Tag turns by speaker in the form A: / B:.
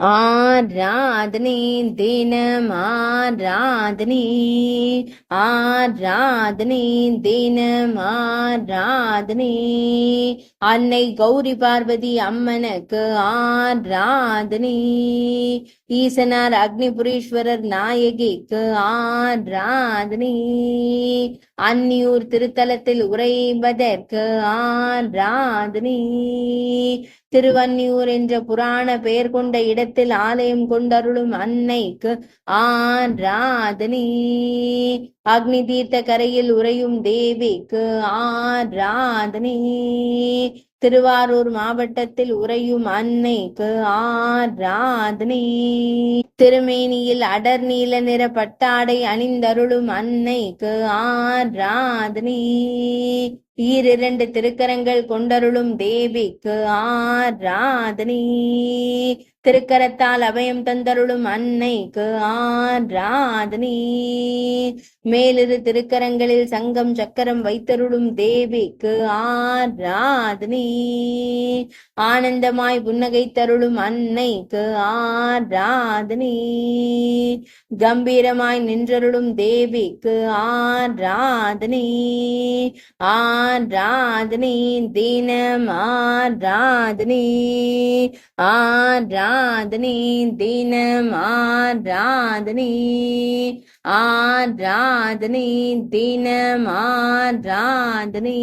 A: ஆராதனை தினம் ஆராதனை, ஆராதனை தினம் ஆராதனை. அன்னை கௌரி பார்வதி அம்மனுக்கு ஆராதனை. ஈசனார் அக்னிபுரீஸ்வரர் நாயகிக்கு ஆராதனை. அன்னியூர் திருத்தலத்தில் உரைவதற்கு ஆராதனை. திருவன்னியூர் என்ற புராண பெயர் கொண்ட இடத்தில் ஆலயம் கொண்டருளும் அன்னைக்கு ஆராதனை. அக்னி தீர்த்த கரையில் உறையும் தேவிக்கு ஆராதனை. திருவாரூர் மாவட்டத்தில் உறையும் அன்னைக்கு ஆராதனை. திருமேனியில் அடர் நீல நிற பட்டாடை அணிந்தருளும் அன்னைக்கு ஆராதனை. ஈரிரண்டு திருக்கரங்கள் கொண்டருளும் தேவிக்கு ஆராதனை. திருக்கரத்தால் அபயம் தந்தருளும் அன்னைக்கு ஆராதனை. மேலிரு திருக்கரங்களில் சங்கம் சக்கரம் வைத்தருளும் தேவிக்கு ஆராதனை. ஆனந்தமாய் புன்னகை தருளும் அன்னைக்கு ஆராதனை. கம்பீரமாய் நின்றருளும் தேவிக்கு ஆராதனை. ஆராதனை தினம் ஆராதனை. ஆராதனை தினம் ஆராதனை. ஆராதனை தினம் ஆராதனை.